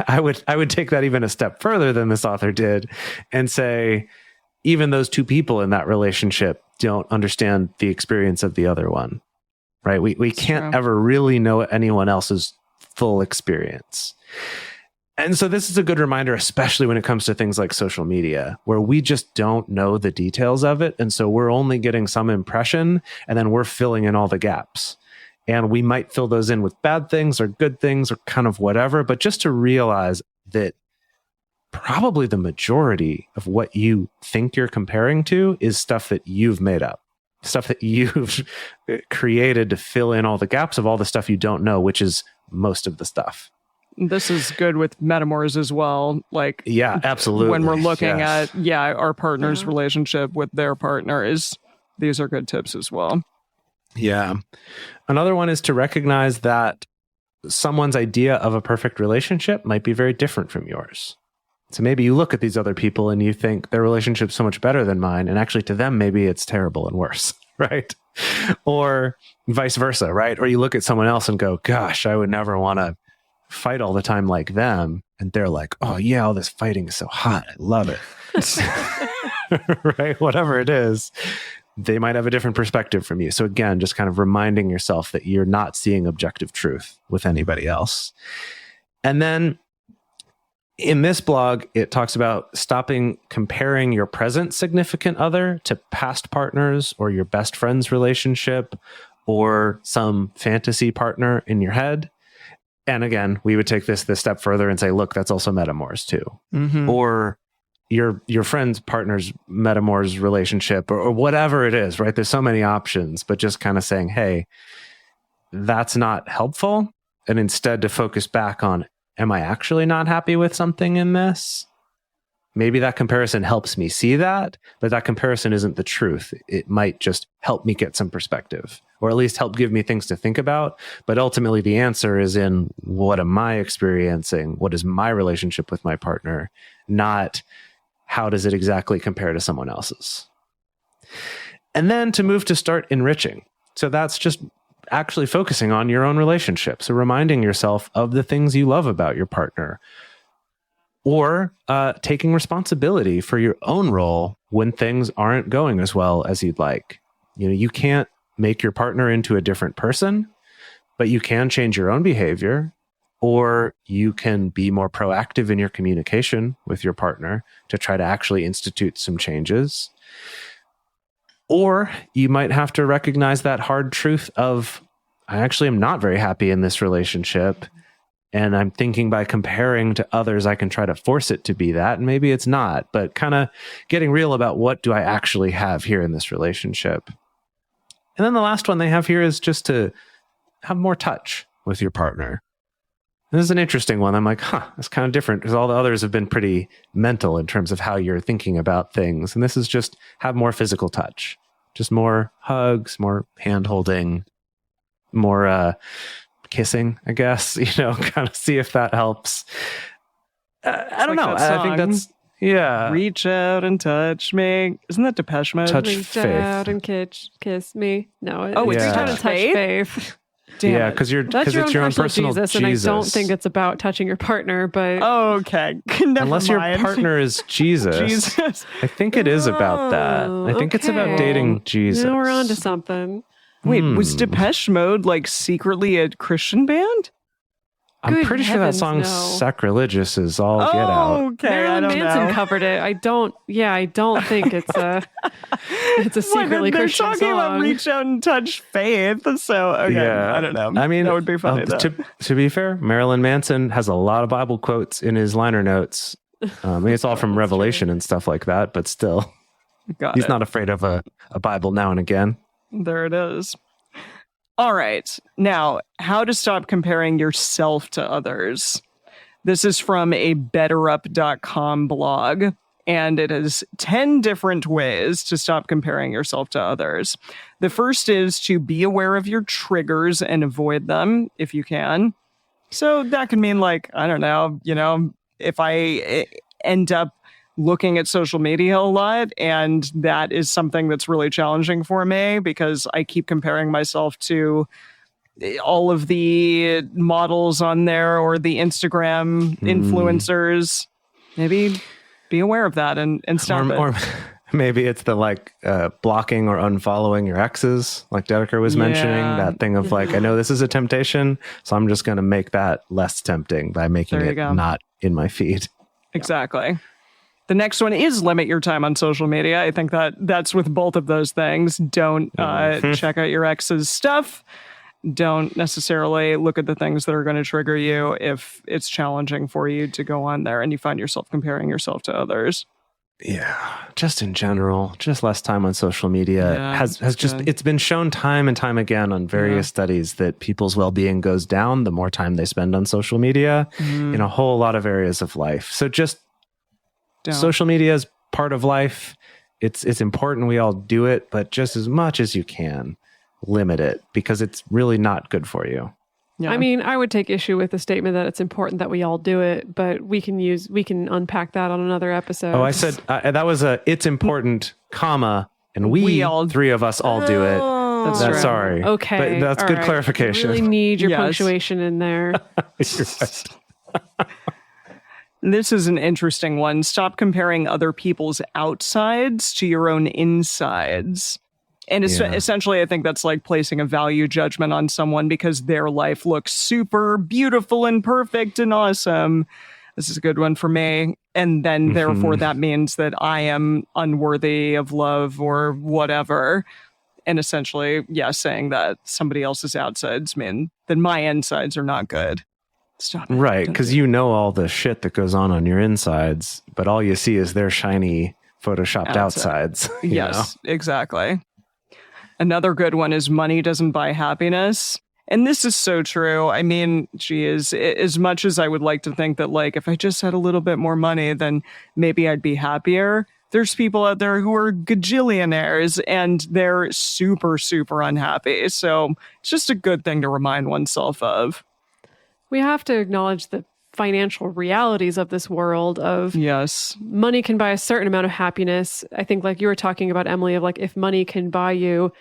I would take that even a step further than this author did and say, even those two people in that relationship don't understand the experience of the other one, right? We can't ever really know anyone else's full experience. And so this is a good reminder, especially when it comes to things like social media, where we just don't know the details of it. And so we're only getting some impression, and then we're filling in all the gaps. And we might fill those in with bad things or good things or kind of whatever. But just to realize that probably the majority of what you think you're comparing to is stuff that you've made up, stuff that you've created to fill in all the gaps of all the stuff you don't know, which is most of the stuff. This is good with metamors as well. Like, yeah, absolutely. When we're looking yes. at, our partner's relationship with their partners, these are good tips as well. Yeah. Another one is to recognize that someone's idea of a perfect relationship might be very different from yours. So maybe you look at these other people and you think their relationship's so much better than mine. And actually to them, maybe it's terrible and worse, right? Or vice versa, right? Or you look at someone else and go, gosh, I would never want to fight all the time like them. And they're like, oh yeah, all this fighting is so hot. I love it. Right? Whatever it is, they might have a different perspective from you. So again, just kind of reminding yourself that you're not seeing objective truth with anybody else. And then in this blog, it talks about stopping comparing your present significant other to past partners or your best friend's relationship or some fantasy partner in your head. And again, we would take this step further and say, look, that's also metamors too. Mm-hmm. Or your friend's partner's metamors relationship or whatever it is, right? There's so many options, but just kind of saying, hey, that's not helpful. And instead to focus back on, am I actually not happy with something in this? Maybe that comparison helps me see that, but that comparison isn't the truth. It might just help me get some perspective, or at least help give me things to think about. But ultimately, the answer is in what am I experiencing? What is my relationship with my partner? Not how does it exactly compare to someone else's? And then to move to start enriching. So that's just actually focusing on your own relationship. So reminding yourself of the things you love about your partner, or taking responsibility for your own role when things aren't going as well as you'd like. You know, you can't make your partner into a different person, but you can change your own behavior, or you can be more proactive in your communication with your partner to try to actually institute some changes. Or you might have to recognize that hard truth of, I actually am not very happy in this relationship. And I'm thinking by comparing to others, I can try to force it to be that. And maybe it's not, but kind of getting real about what do I actually have here in this relationship. And then the last one they have here is just to have more touch with your partner. And this is an interesting one. I'm like, that's kind of different because all the others have been pretty mental in terms of how you're thinking about things. And this is just have more physical touch, just more hugs, more hand holding, more, kissing, I guess, kind of see if that helps. I don't know. I think that's, Reach out and touch me. Isn't that Depeche Mode? Reach Faith. out and kiss me. No, it's trying to touch touch Faith? Faith. Yeah, because That's it's your own personal Jesus, and I don't think it's about touching your partner, but okay. Never unless mind. your partner is Jesus. I think it is about that. I think it's about dating Jesus. Now we're on to something. Wait, was Depeche Mode like secretly a Christian band? I'm Good pretty sure that heavens, song's no. sacrilegious as all get out. Okay, Marilyn I don't Manson know. covered it. I don't think it's a secretly they're Christian talking about song. reach out and touch faith. So okay, I don't know. I mean, that would be funny. though. to be fair, Marilyn Manson has a lot of Bible quotes in his liner notes. I mean, it's all from Revelation and stuff like that, but still, he's not afraid of a Bible now and again. There it is. All right. Now, how to stop comparing yourself to others. This is from a betterup.com blog, and it is 10 different ways to stop comparing yourself to others. The first is to be aware of your triggers and avoid them if you can. So that can mean like, I don't know, if I end up looking at social media a lot, and that is something that's really challenging for me because I keep comparing myself to all of the models on there or the Instagram influencers. Maybe be aware of that and stop it. Or maybe it's the blocking or unfollowing your exes, like Dedeker was mentioning, that thing of like, I know this is a temptation, so I'm just going to make that less tempting by making it not in my feed. Exactly. The next one is limit your time on social media. I think that's with both of those things. Don't check out your ex's stuff. Don't necessarily look at the things that are going to trigger you if it's challenging for you to go on there and you find yourself comparing yourself to others. Yeah, just in general, just less time on social media has just, it's been shown time and time again on various studies that people's well-being goes down the more time they spend on social media in a whole lot of areas of life. So just social media is part of life. It's important we all do it, but just as much as you can, limit it because it's really not good for you. Yeah. I mean, I would take issue with the statement that it's important that we all do it, but we can unpack that on another episode. Oh, I said that was it's important, comma, and we all, three of us all do it. That's right. Sorry. Okay. But that's good clarification. I really need your punctuation in there. You're right. This is an interesting one. Stop comparing other people's outsides to your own insides. And essentially, I think that's like placing a value judgment on someone because their life looks super beautiful and perfect and awesome. This is a good one for me. And then therefore that means that I am unworthy of love or whatever. And essentially, saying that somebody else's outsides mean that my insides are not good. Stop it. Right, because you know all the shit that goes on your insides, but all you see is their shiny photoshopped outsides. Yes, exactly. Another good one is money doesn't buy happiness. And this is so true. I mean, geez, as much as I would like to think that, like, if I just had a little bit more money, then maybe I'd be happier. There's people out there who are gajillionaires and they're super, super unhappy. So it's just a good thing to remind oneself of. We have to acknowledge the financial realities of this world of money can buy a certain amount of happiness. I think like you were talking about, Emily, of like, if money can buy you,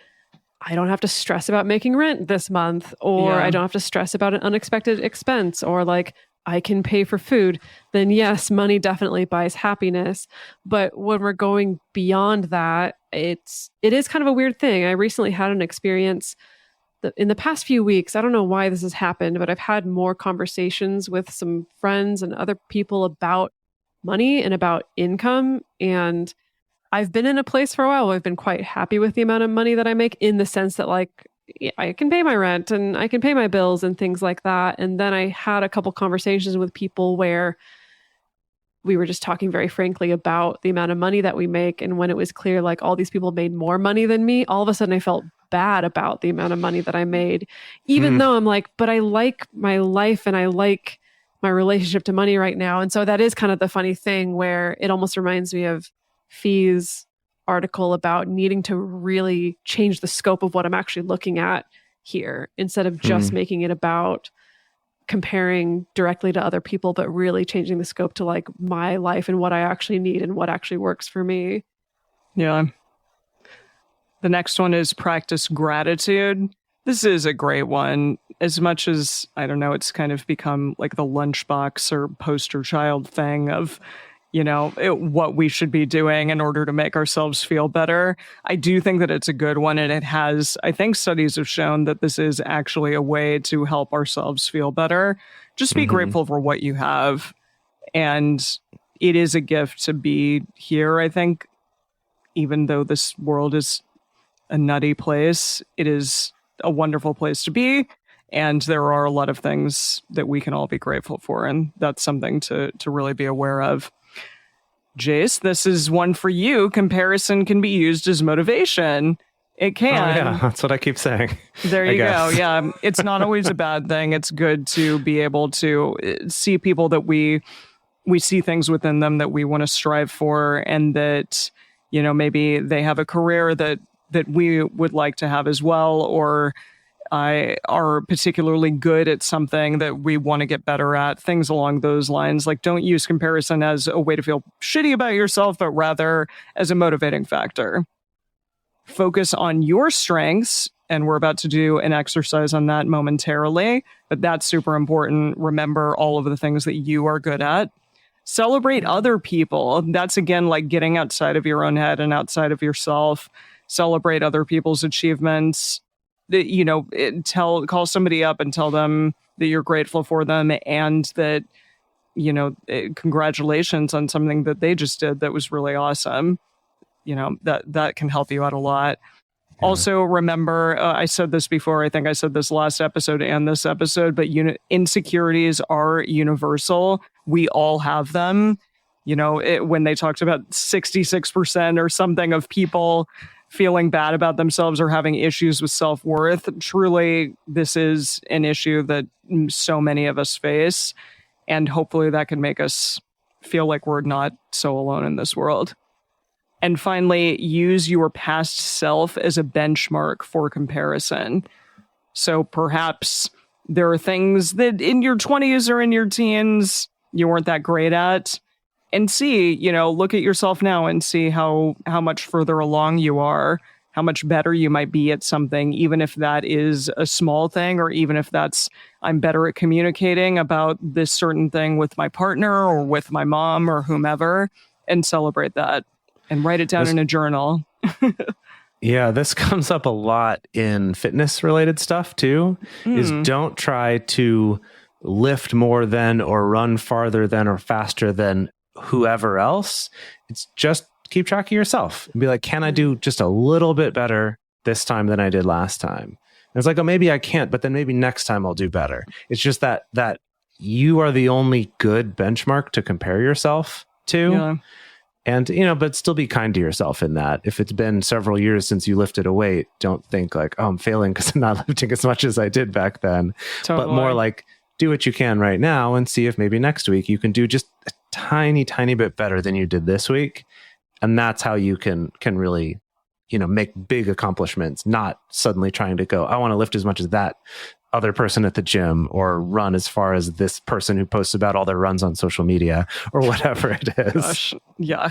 I don't have to stress about making rent this month, or I don't have to stress about an unexpected expense, or like I can pay for food, then yes, money definitely buys happiness. But when we're going beyond that, it is kind of a weird thing. I recently had an experience in the past few weeks. I don't know why this has happened, but I've had more conversations with some friends and other people about money and about income. And I've been in a place for a while where I've been quite happy with the amount of money that I make, in the sense that like I can pay my rent and I can pay my bills and things like that. And then I had a couple conversations with people where we were just talking very frankly about the amount of money that we make. And when it was clear, like all these people made more money than me, all of a sudden I felt bad about the amount of money that I made, even though I'm like, but I like my life and I like my relationship to money right now. And so that is kind of the funny thing where it almost reminds me of Fee's article about needing to really change the scope of what I'm actually looking at here, instead of just making it about comparing directly to other people, but really changing the scope to like my life and what I actually need and what actually works for me. Yeah. The next one is practice gratitude. This is a great one. As much as, I don't know, it's kind of become like the lunchbox or poster child thing of, what we should be doing in order to make ourselves feel better. I do think that it's a good one. And it has, I think studies have shown that this is actually a way to help ourselves feel better. Just be grateful for what you have. And it is a gift to be here, I think, even though this world is a nutty place, it is a wonderful place to be. And there are a lot of things that we can all be grateful for. And that's something to really be aware of. Jase, this is one for you. Comparison can be used as motivation. It can. Oh, yeah, that's what I keep saying. There you go. Yeah, it's not always a bad thing. It's good to be able to see people that we see things within them that we want to strive for, and that, maybe they have a career that we would like to have as well, or are particularly good at something that we want to get better at, things along those lines. Like, don't use comparison as a way to feel shitty about yourself, but rather as a motivating factor. Focus on your strengths, and we're about to do an exercise on that momentarily, but that's super important. Remember all of the things that you are good at. Celebrate other people. That's, again, like getting outside of your own head and outside of yourself. Celebrate other people's achievements. Call somebody up and tell them that you're grateful for them, and that, congratulations on something that they just did that was really awesome. That can help you out a lot. Yeah. Also, remember, I said this before, I think I said this last episode and this episode, but insecurities are universal. We all have them. when they talked about 66% or something of people feeling bad about themselves or having issues with self-worth. Truly, this is an issue that so many of us face. And hopefully that can make us feel like we're not so alone in this world. And finally, use your past self as a benchmark for comparison. So perhaps there are things that in your 20s or in your teens you weren't that great at. And see, look at yourself now and see how much further along you are, how much better you might be at something, even if that is a small thing, or even if that's I'm better at communicating about this certain thing with my partner or with my mom or whomever, and celebrate that and write it down in a journal. Yeah, this comes up a lot in fitness related stuff too, is don't try to lift more than or run farther than or faster than whoever else. It's just keep track of yourself and be like, can I do just a little bit better this time than I did last time? And it's like, oh, maybe I can't, but then maybe next time I'll do better. It's just that you are the only good benchmark to compare yourself to. Yeah. And, but still be kind to yourself in that. If it's been several years since you lifted a weight, don't think like, oh, I'm failing because I'm not lifting as much as I did back then. Totally. But more like, do what you can right now and see if maybe next week you can do just a tiny bit better than you did this week. And that's how you can really, make big accomplishments, not suddenly trying to go, I want to lift as much as that other person at the gym or run as far as this person who posts about all their runs on social media or whatever it is. Gosh, yeah.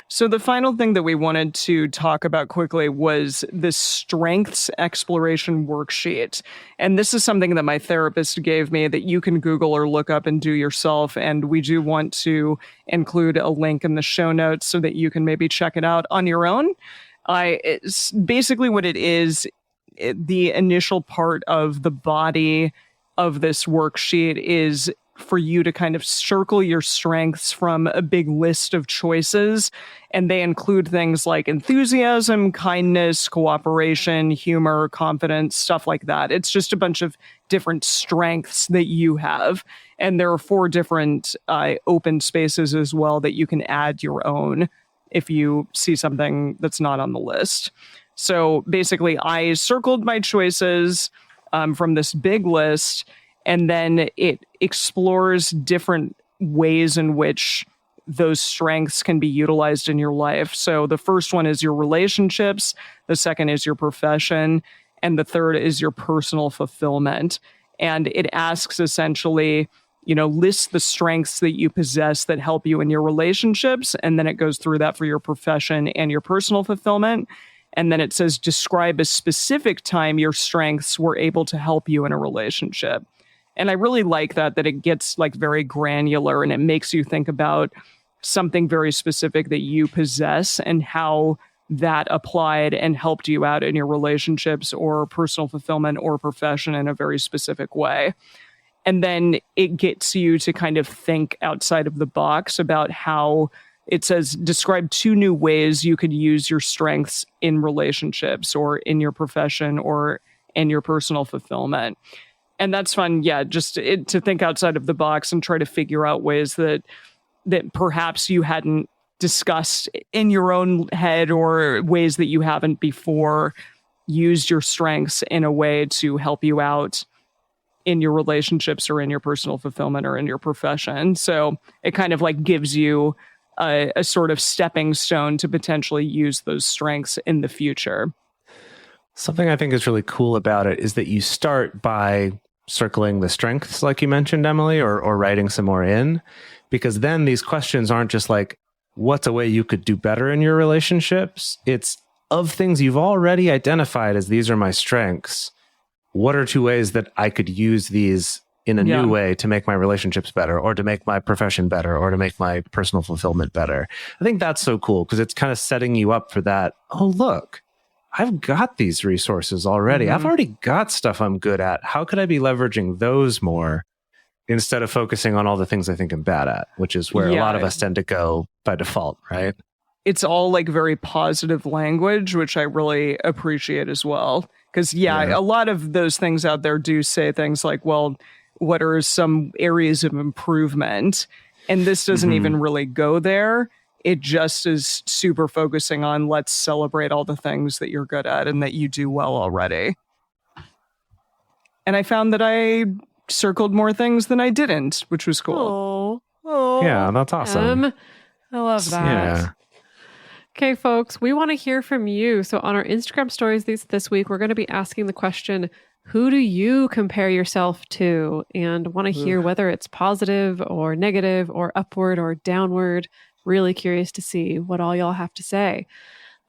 So the final thing that we wanted to talk about quickly was the strengths exploration worksheet. And this is something that my therapist gave me that you can Google or look up and do yourself. And we do want to include a link in the show notes so that you can maybe check it out on your own. It's basically what it is. The initial part of the body of this worksheet is for you to kind of circle your strengths from a big list of choices. And they include things like enthusiasm, kindness, cooperation, humor, confidence, stuff like that. It's just a bunch of different strengths that you have. And there are 4 different open spaces as well that you can add your own if you see something that's not on the list. So basically, I circled my choices from this big list, and then it explores different ways in which those strengths can be utilized in your life. So the first one is your relationships, the second is your profession, and the third is your personal fulfillment. And it asks essentially, list the strengths that you possess that help you in your relationships, and then it goes through that for your profession and your personal fulfillment. And then it says, describe a specific time your strengths were able to help you in a relationship. And I really like that it gets like very granular and it makes you think about something very specific that you possess and how that applied and helped you out in your relationships or personal fulfillment or profession in a very specific way. And then it gets you to kind of think outside of the box about how it says, describe 2 new ways you could use your strengths in relationships or in your profession or in your personal fulfillment. And that's fun. Yeah, just to think outside of the box and try to figure out ways that perhaps you hadn't discussed in your own head or ways that you haven't before used your strengths in a way to help you out in your relationships or in your personal fulfillment or in your profession. So it kind of like gives you a sort of stepping stone to potentially use those strengths in the future. Something I think is really cool about it is that you start by circling the strengths, like you mentioned, Emily, or writing some more in, because then these questions aren't just like, what's a way you could do better in your relationships? It's of things you've already identified as these are my strengths. What are 2 ways that I could use these in a new way to make my relationships better or to make my profession better or to make my personal fulfillment better? I think that's so cool because it's kind of setting you up for that. Oh, look, I've got these resources already. I've already got stuff I'm good at. How could I be leveraging those more instead of focusing on all the things I think I'm bad at, which is where a lot of us tend to go by default, right? It's all like very positive language, which I really appreciate as well. Because, a lot of those things out there do say things like, well, what are some areas of improvement? And this doesn't even really go there. It just is super focusing on let's celebrate all the things that you're good at and that you do well already. And I found that I circled more things than I didn't, which was cool. Oh, Yeah, that's awesome. I love that. Yeah. Okay, folks, we want to hear from you. So on our Instagram stories this week, we're going to be asking the question, who do you compare yourself to? And want to hear whether it's positive or negative or upward or downward. Really curious to see what all y'all have to say.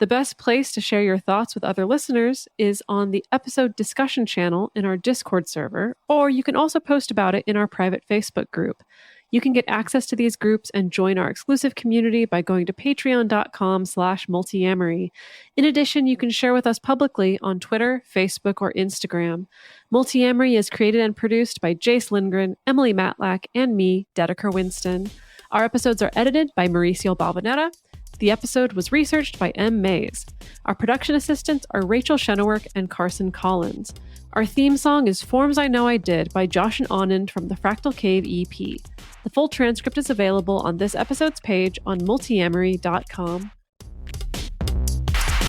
The best place to share your thoughts with other listeners is on the episode discussion channel in our Discord server, or you can also post about it in our private Facebook group. You can get access to these groups and join our exclusive community by going to patreon.com/multiamory. In addition, you can share with us publicly on Twitter, Facebook, or Instagram. Multiamory is created and produced by Jase Lindgren, Emily Matlack, and me, Dedeker Winston. Our episodes are edited by Mauricio Balvanera. The episode was researched by M. Mays. Our production assistants are Rachel Shenowork and Carson Collins. Our theme song is Forms I Know I Did by Josh and Anand from the Fractal Cave EP. The full transcript is available on this episode's page on multiamory.com.